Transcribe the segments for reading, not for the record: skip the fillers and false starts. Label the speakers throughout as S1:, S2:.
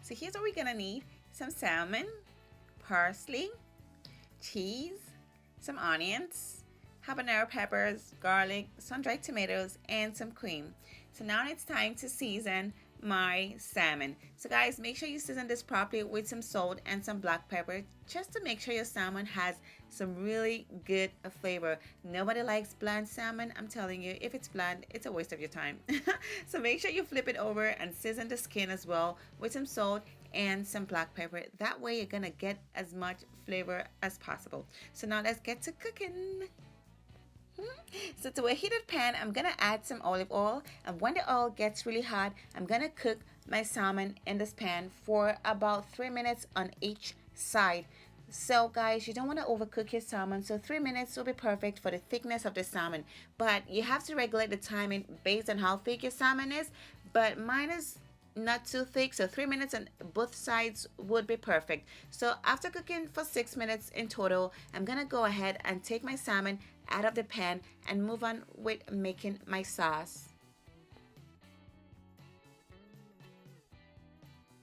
S1: So here's what we're gonna need: some salmon, parsley, cheese, some onions, habanero peppers, garlic, sun-dried tomatoes, and some cream. So now it's time to season my salmon. So guys, make sure you season this properly with some salt and some black pepper, just to make sure your salmon has some really good flavor. Nobody likes bland salmon. I'm telling you, if it's bland, it's a waste of your time. So make sure you flip it over and season the skin as well with some salt and some black pepper. That way you're gonna get as much flavor as possible. So now let's get to cooking. So to a heated pan, I'm gonna add some olive oil, and when the oil gets really hot, I'm gonna cook my salmon in this pan for about 3 minutes on each side. So guys, you don't want to overcook your salmon, so 3 minutes will be perfect for the thickness of the salmon, but you have to regulate the timing based on how thick your salmon is. But mine is not too thick, so 3 minutes on both sides would be perfect. So after cooking for 6 minutes in total, I'm gonna go ahead and take my salmon out of the pan and move on with making my sauce.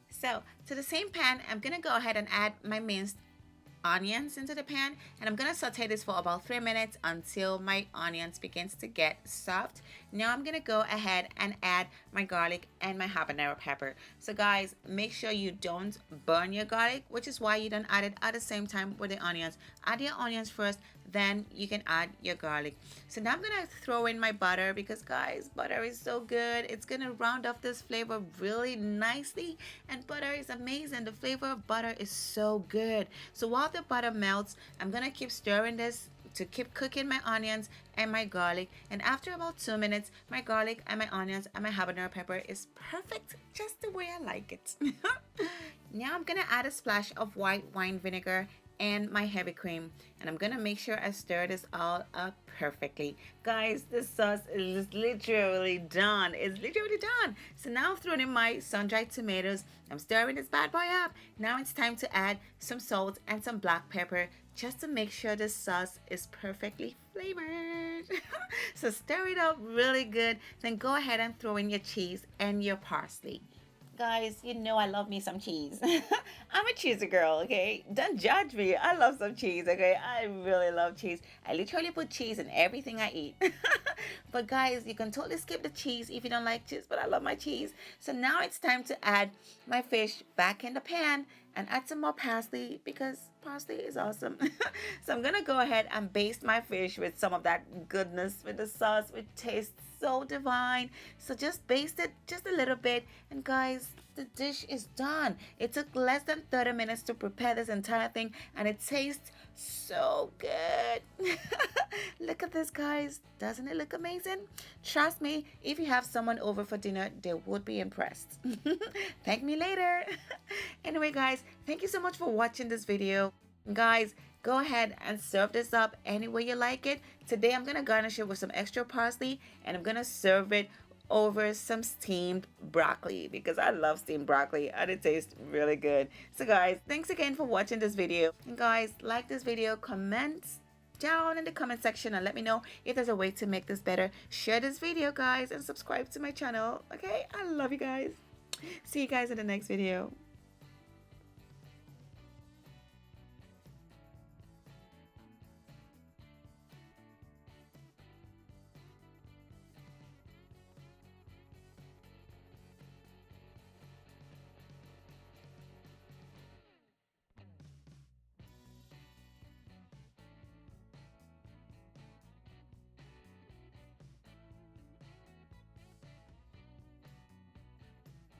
S1: So to the same pan, I'm gonna go ahead and add my minced onions into the pan, and I'm gonna saute this for about 3 minutes until my onions begins to get soft. Now I'm gonna go ahead and add my garlic and my habanero pepper. So guys, make sure you don't burn your garlic, which is why you don't add it at the same time with the onions. Add your onions first, then you can add your garlic. So now I'm gonna throw in my butter, because guys, butter is so good. It's gonna round off this flavor really nicely, and butter is amazing. The flavor of butter is so good. So while the butter melts, I'm gonna keep stirring this to keep cooking my onions and my garlic, and after about 2 minutes, my garlic and my onions and my habanero pepper is perfect, just the way I like it. Now I'm gonna add a splash of white wine vinegar and my heavy cream, and I'm gonna make sure I stir this all up perfectly. Guys, this sauce is literally done. It's literally done. So now I'm throwing in my sun-dried tomatoes. I'm stirring this bad boy up. Now it's time to add some salt and some black pepper, just to make sure this sauce is perfectly flavored. So stir it up really good, then go ahead and throw in your cheese and your parsley. Guys, you know I love me some cheese. I'm a cheesy girl, okay? Don't judge me. I love some cheese, okay? I really love cheese. I literally put cheese in everything I eat. But guys, you can totally skip the cheese if you don't like cheese, but I love my cheese. So now it's time to add my fish back in the pan and add some more parsley, because parsley is awesome. So I'm gonna go ahead and baste my fish with some of that goodness with the sauce, which tastes so divine. So just baste it just a little bit, and guys, the dish is done. It took less than 30 minutes to prepare this entire thing, and it tastes so good. Look at this, guys. Doesn't it look amazing? Trust me, if you have someone over for dinner, they would be impressed. Thank me later. Anyway, guys, thank you so much for watching this video. Guys, go ahead and serve this up any way you like it. Today I'm gonna garnish it with some extra parsley, and I'm gonna serve it over some steamed broccoli, because I love steamed broccoli and it tastes really good. So guys, thanks again for watching this video. And guys, like this video, comment down in the comment section and let me know if there's a way to make this better. Share this video, guys, and subscribe to my channel. Okay, I love you guys. See you guys in the next video.